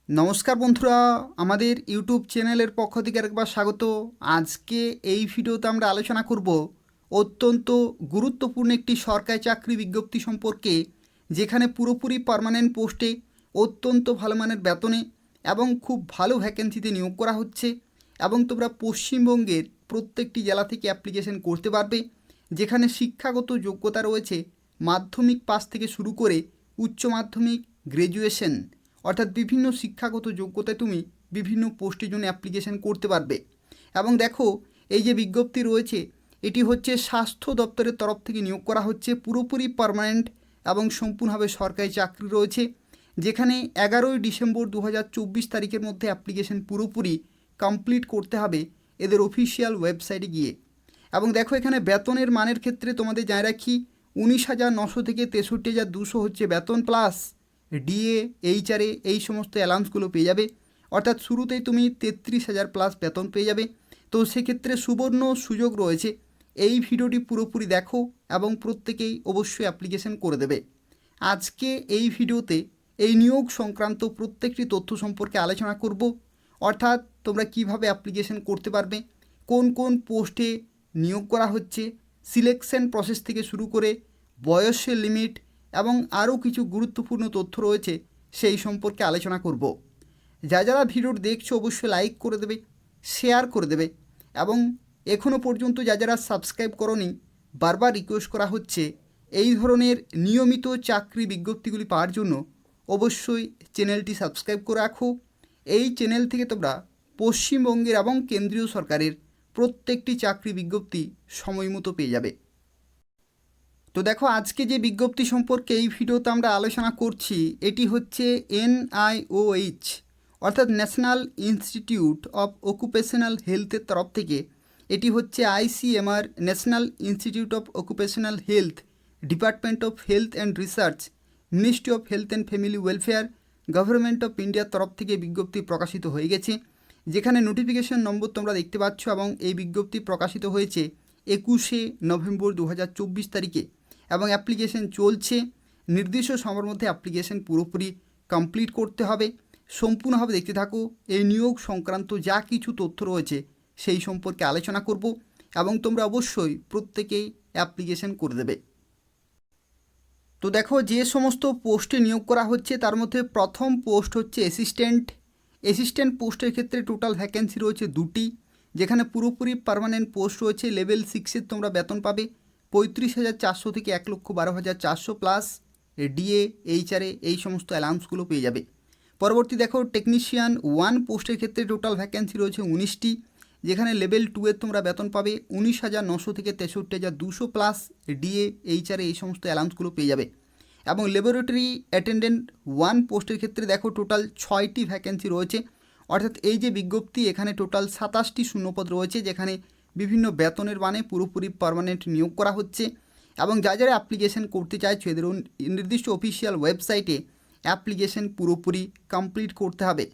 নমস্কার বন্ধুরা, আমাদের ইউটিউব চ্যানেলের পক্ষ থেকে আরেকবার স্বাগত। আজকে এই ভিডিওতে আমরা আলোচনা করব অত্যন্ত গুরুত্বপূর্ণ একটি সরকারি চাকরি বিজ্ঞপ্তি সম্পর্কে, যেখানে পুরোপুরি পার্মানেন্ট পোস্টে অত্যন্ত ভালো মানের বেতনে এবং খুব ভালো ভ্যাকেন্সিতে নিয়োগ করা হচ্ছে এবং তোমরা পশ্চিমবঙ্গের প্রত্যেকটি জেলা থেকে অ্যাপ্লিকেশন করতে পারবে। যেখানে শিক্ষাগত যোগ্যতা রয়েছে মাধ্যমিক পাস থেকে শুরু করে উচ্চ মাধ্যমিক, গ্র্যাজুয়েশন, অর্থাৎ বিভিন্ন শিক্ষাগত যোগ্যতায় তুমি বিভিন্ন পোস্টের জন্য অ্যাপ্লিকেশন করতে পারবে। এবং দেখো, এই যে বিজ্ঞপ্তি রয়েছে এটি হচ্ছে স্বাস্থ্য দপ্তরের তরফ থেকে নিয়োগ করা হচ্ছে, পুরোপুরি পার্মানেন্ট এবং সম্পূর্ণভাবে সরকারি চাকরি রয়েছে। যেখানে 11ই ডিসেম্বর 2024 তারিখের মধ্যে অ্যাপ্লিকেশন পুরোপুরি কমপ্লিট করতে হবে এদের অফিসিয়াল ওয়েবসাইটে গিয়ে। এবং দেখো, এখানে বেতনের মানের ক্ষেত্রে তোমাদের জানিয়ে রাখি, 19,900 থেকে 63,200 হচ্ছে বেতন, প্লাস ডিএ, এইচআরএ এই সমস্ত অ্যালাউন্সগুলো পেয়ে যাবে। অর্থাৎ শুরুতেই তুমি 33,000 প্লাস বেতন পেয়ে যাবে। তো সেক্ষেত্রে সুবর্ণ সুযোগ রয়েছে। এই ভিডিওটি পুরোপুরি দেখো এবং প্রত্যেকেই অবশ্যই অ্যাপ্লিকেশন করে দেবে। আজকে এই ভিডিওতে এই নিয়োগ সংক্রান্ত প্রত্যেকটি তথ্য সম্পর্কে আলোচনা করব। অর্থাৎ তোমরা কিভাবে অ্যাপ্লিকেশন করতে পারবে, কোন কোন পোস্টে নিয়োগ করা হচ্ছে, সিলেকশন প্রসেস থেকে শুরু করে বয়সের লিমিট এবং আরও কিছু গুরুত্বপূর্ণ তথ্য রয়েছে, সেই সম্পর্কে আলোচনা করব। যারা ভিডিওটি দেখছো অবশ্যই লাইক করে দেবে, শেয়ার করে দেবে এবং এখনও পর্যন্ত যারা সাবস্ক্রাইব করোনি, বারবার রিকোয়েস্ট করা হচ্ছে এই ধরনের নিয়মিত চাকরি বিজ্ঞপ্তিগুলি পাওয়ার জন্য অবশ্যই চ্যানেলটি সাবস্ক্রাইব করে রাখো। এই চ্যানেল থেকে তোমরা পশ্চিমবঙ্গের এবং কেন্দ্রীয় সরকারের প্রত্যেকটি চাকরি বিজ্ঞপ্তি সময় মতো পেয়ে যাবে। তো দেখো, আজকে যে বিজ্ঞপ্তি সম্পর্কে এই ভিডিওতে আমরা আলোচনা করছি এটি হচ্ছে NIOH, অর্থাৎ ন্যাশনাল ইনস্টিটিউট অফ অকুপেশনাল হেলথের তরফ থেকে। এটি হচ্ছে ICMR, national institute of occupational health, department of health and research, ministry of health and family welfare, government of ইন্ডিয়ার তরফ থেকে বিজ্ঞপ্তি প্রকাশিত হয়ে গেছে। যেখানে নোটিফিকেশন নম্বর তোমরা দেখতে পাচ্ছ এবং এই বিজ্ঞপ্তি প্রকাশিত হয়েছে 21শে নভেম্বর 2024 তারিখে এবং অ্যাপ্লিকেশন চলছে। নির্দিষ্ট সময়ের মধ্যে অ্যাপ্লিকেশন পুরোপুরি কমপ্লিট করতে হবে। সম্পূর্ণভাবে দেখতে থাকো। এই নিয়োগ সংক্রান্ত যা কিছু তথ্য রয়েছে সেই সম্পর্কে আলোচনা করব এবং তোমরা অবশ্যই প্রত্যেকেই অ্যাপ্লিকেশন করে দেবে। তো দেখো, যে সমস্ত পোস্টে নিয়োগ করা হচ্ছে তার মধ্যে প্রথম পোস্ট হচ্ছে অ্যাসিস্ট্যান্ট পোস্টের ক্ষেত্রে টোটাল ভ্যাকেন্সি রয়েছে 2টি। যেখানে পুরোপুরি পার্মানেন্ট পোস্ট রয়েছে। লেভেল 6-এর তোমরা বেতন পাবে 35,400 থেকে 1,12,400 প্লাস ডিএ, এইচআরএ এই সমস্ত অ্যালাউন্সগুলো পেয়ে যাবে। পরবর্তী দেখো, টেকনিশিয়ান 1 পোস্টের ক্ষেত্রে টোটাল ভ্যাকেন্সি রয়েছে 19টি। যেখানে লেভেল 2-এর তোমরা বেতন পাবে 19,900 থেকে 63,200 প্লাস ডিএ, এইচআরএ এই সমস্ত অ্যালাউন্সগুলো পেয়ে যাবে। এবং ল্যাবরেটরি অ্যাটেন্ডেন্ট 1 পোস্টের ক্ষেত্রে দেখো টোটাল 6টি ভ্যাকেন্সি রয়েছে। অর্থাৎ এই যে বিজ্ঞপ্তি, এখানে টোটাল 27টি শূন্যপদ রয়েছে, যেখানে বিভিন্ন বেতনের মানে পুরোপুরি পার্মানেন্ট নিয়োগ করা হচ্ছে। এবং যারা অ্যাপ্লিকেশন করতে চাইছো এদের নির্দিষ্ট অফিসিয়াল ওয়েবসাইটে অ্যাপ্লিকেশন পুরোপুরি কমপ্লিট করতে হবে।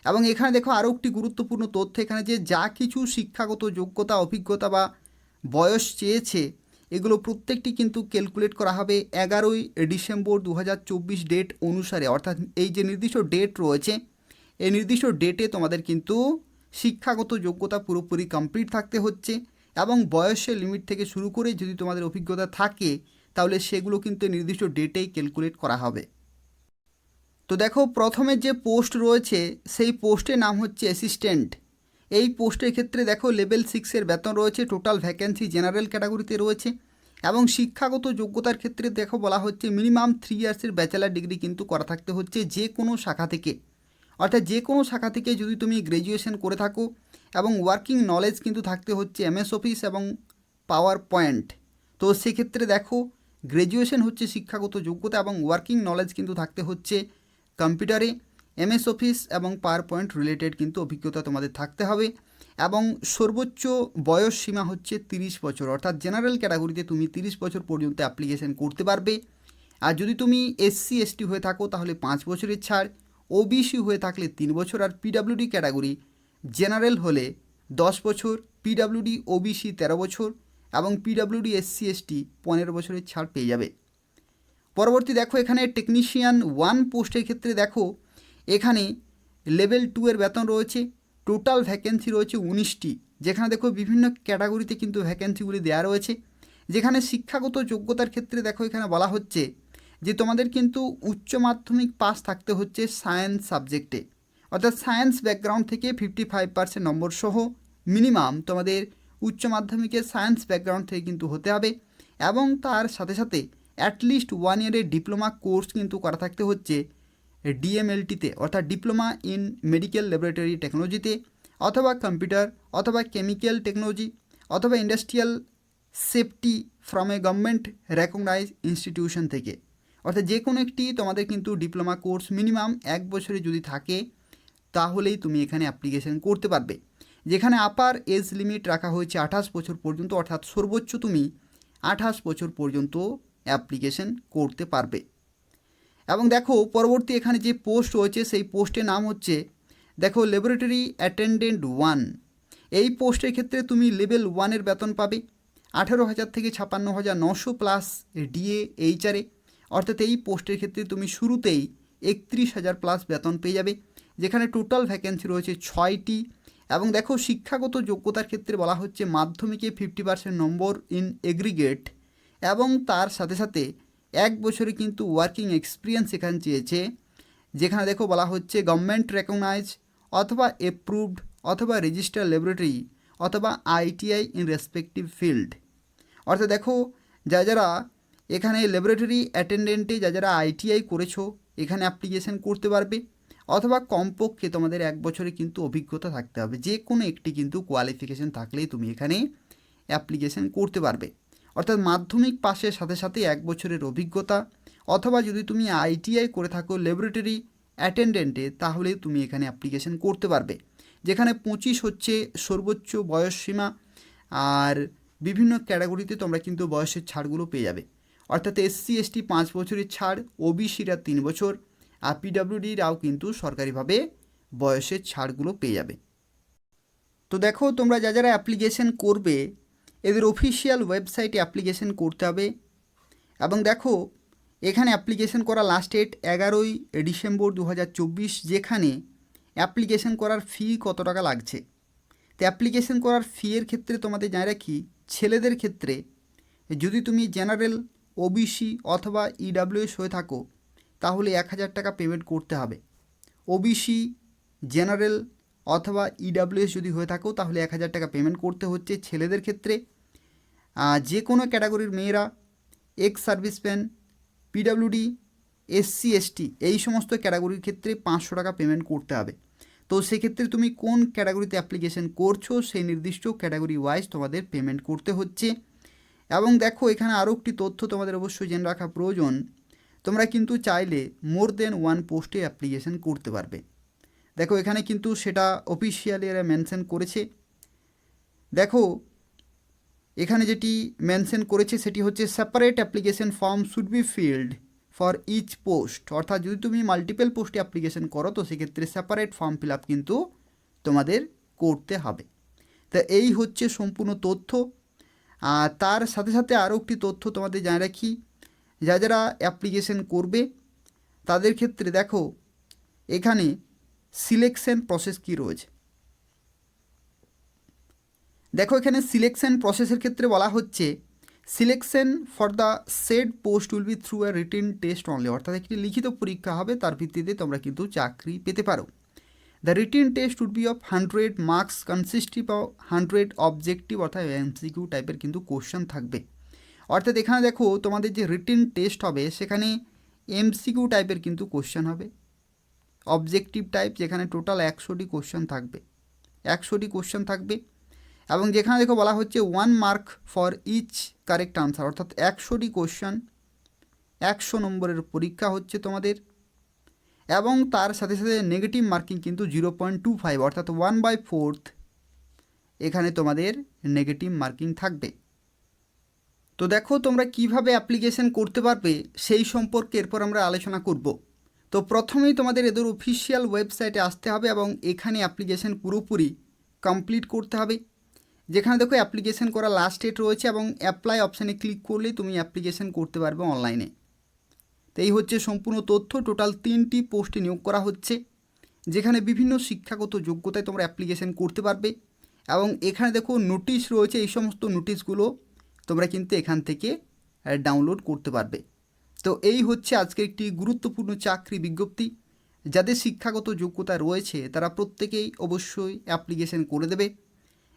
এবং এখানে দেখো আরও একটি গুরুত্বপূর্ণ তথ্য, এখানে যে যা কিছু শিক্ষাগত যোগ্যতা, অভিজ্ঞতা বা বয়স চেয়েছে এগুলো প্রত্যেকটি কিন্তু ক্যালকুলেট করা হবে 11ই ডিসেম্বর 2024 ডেট অনুসারে। অর্থাৎ এই যে নির্দিষ্ট ডেট রয়েছে এই নির্দিষ্ট ডেটে তোমাদের কিন্তু শিক্ষাগত যোগ্যতা পুরোপুরি কমপ্লিট থাকতে হচ্ছে এবং বয়সের লিমিট থেকে শুরু করে যদি তোমাদের অভিজ্ঞতা থাকে তাহলে সেগুলো কিন্তু নির্দিষ্ট ডেটেই ক্যালকুলেট করা হবে। তো দেখো, প্রথমে যে পোস্ট রয়েছে সেই পোস্টের নাম হচ্ছে অ্যাসিস্ট্যান্ট। এই পোস্টের ক্ষেত্রে দেখো লেভেল 6-এর বেতন রয়েছে। টোটাল ভ্যাকেন্সি জেনারেল ক্যাটাগরিতে রয়েছে এবং শিক্ষাগত যোগ্যতার ক্ষেত্রে দেখো বলা হচ্ছে মিনিমাম 3 ইয়ার্সের ব্যাচেলার ডিগ্রি কিন্তু করা থাকতে হচ্ছে যে কোনো শাখা থেকে। অর্থাৎ যে কোনো শাখা থেকে যদি তুমি গ্র্যাজুয়েশন করে থাকো এবং ওয়ার্কিং নলেজ কিন্তু থাকতে হচ্ছে MS অফিস এবং পাওয়ার পয়েন্ট। তো সেক্ষেত্রে দেখো, গ্র্যাজুয়েশন হচ্ছে শিক্ষাগত যোগ্যতা এবং ওয়ার্কিং নলেজ কিন্তু থাকতে হচ্ছে কম্পিউটারে, MS অফিস এবং পাওয়ার পয়েন্ট রিলেটেড কিন্তু অভিজ্ঞতা তোমাদের থাকতে হবে। এবং সর্বোচ্চ বয়স সীমা হচ্ছে 30 বছর। অর্থাৎ জেনারেল ক্যাটাগরিতে তুমি 30 বছর পর্যন্ত অ্যাপ্লিকেশন করতে পারবে। আর যদি তুমি SC/ST হয়ে থাকো তাহলে 5 বছরের ছাড়, OBC হয়ে থাকলে 3 বছর, আর PWD ক্যাটাগরি জেনারেল হলে 10 বছর, PWD OBC 13 বছর এবং PWD SC/ST 15 বছরের ছাড় পেয়ে যাবে। পরবর্তী দেখো, এখানে টেকনিশিয়ান 1 পোস্টের ক্ষেত্রে দেখো এখানে লেভেল 2 এর বেতন রয়েছে। টোটাল ভ্যাকেন্সি রয়েছে 19টি, যেখানে দেখো বিভিন্ন ক্যাটাগরিতে কিন্তু ভ্যাকেন্সিগুলি দেওয়া রয়েছে। যেখানে শিক্ষাগত যোগ্যতার ক্ষেত্রে দেখো এখানে বলা হচ্ছে যে তোমাদের কিন্তু উচ্চ মাধ্যমিক পাস থাকতে হচ্ছে সায়েন্স সাবজেক্টে, অর্থাৎ সায়েন্স ব্যাকগ্রাউন্ড থেকে 55% নম্বর সহ মিনিমাম তোমাদের উচ্চ মাধ্যমিকের সায়েন্স ব্যাকগ্রাউন্ড থেকে কিন্তু হতে হবে, এবং তার সাথে সাথে অ্যাটলিস্ট 1 ইয়ারের ডিপ্লোমা কোর্স কিন্তু করা থাকতে হচ্ছে ডিএমএলটিতে, অর্থাৎ ডিপ্লোমা ইন মেডিকেল ল্যাবরেটরি টেকনোলজিতে, অথবা কম্পিউটার, অথবা কেমিক্যাল টেকনোলজি, অথবা industrial safety from a government recognize institution থেকে। অর্থাৎ যে কোনো একটি তোমাদের কিন্তু ডিপ্লোমা কোর্স মিনিমাম 1 বছরে যদি থাকে তাহলেই তুমি এখানে অ্যাপ্লিকেশন করতে পারবে। যেখানে আপার এজ লিমিট রাখা হয়েছে 28 বছর পর্যন্ত, অর্থাৎ সর্বোচ্চ তুমি 28 বছর পর্যন্ত অ্যাপ্লিকেশন করতে পারবে। এবং দেখো পরবর্তী এখানে যে পোস্ট রয়েছে সেই পোস্টের নাম হচ্ছে দেখো ল্যাবরেটরি অ্যাটেন্ডেন্ট 1। এই পোস্টের ক্ষেত্রে তুমি লেভেল 1 এর বেতন পাবে 18,000 থেকে 56,900 প্লাস ডিএ এইচআরে, অর্থাৎ এই পোস্টের ক্ষেত্রে তুমি শুরুতেই 31,000 প্লাস বেতন পেয়ে যাবে। যেখানে টোটাল ভ্যাকেন্সি রয়েছে 6টি। এবং দেখো শিক্ষাগত যোগ্যতার ক্ষেত্রে বলা হচ্ছে মাধ্যমিকে 50% নম্বর ইন এগ্রিগেট, এবং তার সাথে সাথে 1 বছরে কিন্তু ওয়ার্কিং এক্সপিরিয়েন্স এখানে চেয়েছে। যেখানে দেখো বলা হচ্ছে গভর্নমেন্ট রেকগনাইজ অথবা অ্যাপ্রুভড অথবা রেজিস্টার ল্যাবরেটরি অথবা আইটিআই ইন রেসপেক্টিভ ফিল্ড। অর্থাৎ দেখো যারা এখানে ল্যাবরেটরি অ্যাটেন্ডেন্টে যারা আইটিআই করেছো এখানে অ্যাপ্লিকেশন করতে পারবে, অথবা কমপক্ষে তোমাদের 1 বছরে কিন্তু অভিজ্ঞতা থাকতে হবে। যে কোনো একটি কিন্তু কোয়ালিফিকেশন থাকলেই তুমি এখানে অ্যাপ্লিকেশন করতে পারবে। অর্থাৎ মাধ্যমিক পাশের সাথে সাথে 1 বছরের অভিজ্ঞতা, অথবা যদি তুমি আইটিআই করে থাকো ল্যাবরেটরি অ্যাটেন্ডেন্টে তাহলে তুমি এখানে অ্যাপ্লিকেশন করতে পারবে। যেখানে 25 হচ্ছে সর্বোচ্চ বয়স সীমা, আর বিভিন্ন ক্যাটাগরিতে তোমরা কিন্তু বয়সের ছাড়গুলো পেয়ে যাবে। অর্থাৎ এসসি এসটি 5 বছরের ছাড়, ওবিসিরা 3 বছর, আর পিডাব্লিউডিরাও কিন্তু সরকারিভাবে বয়সের ছাড়গুলো পেয়ে যাবে। তো দেখো তোমরা যারা অ্যাপ্লিকেশন করবে এদের অফিসিয়াল ওয়েবসাইটে অ্যাপ্লিকেশন করতে হবে। এবং দেখো এখানে অ্যাপ্লিকেশন করা লাস্ট ডেট 11ই ডিসেম্বর 2024, যেখানে অ্যাপ্লিকেশন করার ফি কত টাকা লাগছে। তো অ্যাপ্লিকেশন করার ফি এর ক্ষেত্রে তোমাদের জানিয়ে রাখি, ছেলেদের ক্ষেত্রে যদি তুমি জেনারেল, ওবিসি অথবা ইডাব্লিউএস হয়ে থাকো তাহলে 1,000 টাকা পেমেন্ট করতে হবে। ওবিসি, জেনারেল অথবা ইডাব্লিউএস যদি হয়ে থাকো তাহলে 1,000 টাকা পেমেন্ট করতে হচ্ছে ছেলেদের ক্ষেত্রে। যে কোনো ক্যাটাগরির মেয়েরা, ex serviceman, PWD, SC ST এই সমস্ত ক্যাটাগরির ক্ষেত্রে 500 টাকা পেমেন্ট করতে হবে। তো সেক্ষেত্রে তুমি কোন ক্যাটাগরিতে অ্যাপ্লিকেশন করছো সেই নির্দিষ্ট ক্যাটাগরি ওয়াইজ তোমাদের পেমেন্ট করতে হচ্ছে। এবং দেখো এখানে আরও একটি তথ্য তোমাদের অবশ্যই জেনে রাখা প্রয়োজন, তোমরা কিন্তু চাইলে মোর দেন 1 পোস্টে অ্যাপ্লিকেশন করতে পারবে। দেখো এখানে কিন্তু সেটা অফিসিয়ালি এরা মেনশন করেছে। দেখো এখানে যেটি মেনশন করেছে সেটি হচ্ছে separate application form should be filled for each post. অর্থাৎ যদি তুমি মাল্টিপল পোস্টে অ্যাপ্লিকেশন করো তো সেক্ষেত্রে সেপারেট ফর্ম ফিল আপ কিন্তু তোমাদের করতে হবে। তা এই হচ্ছে সম্পূর্ণ তথ্য। আর তার সাথে সাথে আরও একটি তথ্য তোমাদের জানিয়ে রাখি, যারা অ্যাপ্লিকেশন করবে তাদের ক্ষেত্রে দেখো এখানে সিলেকশন প্রসেস কী রয়েছে। দেখো এখানে সিলেকশন প্রসেসের ক্ষেত্রে বলা হচ্ছে selection for the shed post will be through a written test only. অর্থাৎ একটি লিখিত পরীক্ষা হবে, তার ভিত্তিতে তোমরা কিন্তু চাকরি পেতে পারো। The written test would be of 100 marks consistive of 100 objective, অর্থাৎ এমসিকিউ টাইপের কিন্তু কোশ্চেন থাকবে। অর্থাৎ এখানে দেখো তোমাদের যে রিটেন টেস্ট হবে সেখানে এমসিকিউ টাইপের কিন্তু কোশ্চেন হবে, অবজেক্টিভ টাইপ, যেখানে টোটাল 100টি কোশ্চেন থাকবে, 100টি কোশ্চেন থাকবে। এবং যেখানে দেখো বলা হচ্ছে 1 mark for each correct answer, অর্থাৎ 100টি কোশ্চেন, 100 নম্বরের পরীক্ষা হচ্ছে তোমাদের। এবং তার সাথে সাথে নেগেটিভ মার্কিং কিন্তু 0.25, অর্থাৎ 1/4 এখানে তোমাদের নেগেটিভ মার্কিং থাকবে। তো দেখো তোমরা কিভাবে অ্যাপ্লিকেশন করতে পারবে সেই সম্পর্কে এরপর আমরা আলোচনা করব। তো প্রথমেই তোমাদের এদের অফিসিয়াল ওয়েবসাইটে আসতে হবে এবং এখানে অ্যাপ্লিকেশন পুরোপুরি কমপ্লিট করতে হবে। যেখানে দেখো অ্যাপ্লিকেশন করা লাস্ট ডেট রয়েছে এবং অ্যাপ্লাই অপশানে ক্লিক করলেই তুমি অ্যাপ্লিকেশন করতে পারবে অনলাইনে। তো এই হচ্ছে সম্পূর্ণ তথ্য। টোটাল 3টি পোস্টে নিয়োগ করা হচ্ছে, যেখানে বিভিন্ন শিক্ষাগত যোগ্যতায় তোমরা অ্যাপ্লিকেশন করতে পারবে। এবং এখানে দেখো নোটিশ রয়েছে, এই সমস্ত নোটিশগুলো তোমরা কিন্তু এখান থেকে ডাউনলোড করতে পারবে। তো এই হচ্ছে আজকে একটি গুরুত্বপূর্ণ চাকরি বিজ্ঞপ্তি। যাদের শিক্ষাগত যোগ্যতা রয়েছে তারা প্রত্যেকেই অবশ্যই অ্যাপ্লিকেশন করে দেবে।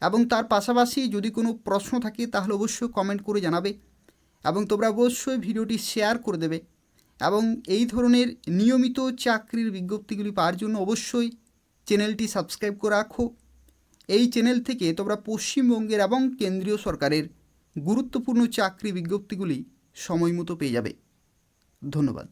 এবং তার পাশাপাশি যদি কোনো প্রশ্ন থাকে তাহলে অবশ্যই কমেন্ট করে জানাবে এবং তোমরা অবশ্যই ভিডিওটি শেয়ার করে দেবে। এবং এই ধরনের নিয়মিত চাকরির বিজ্ঞপ্তিগুলি পাওয়ার জন্য অবশ্যই চ্যানেলটি সাবস্ক্রাইব করে রাখো। এই চ্যানেল থেকে তোমরা পশ্চিমবঙ্গের এবং কেন্দ্রীয় সরকারের গুরুত্বপূর্ণ চাকরি বিজ্ঞপ্তিগুলি সময় মতো পেয়ে যাবে। ধন্যবাদ।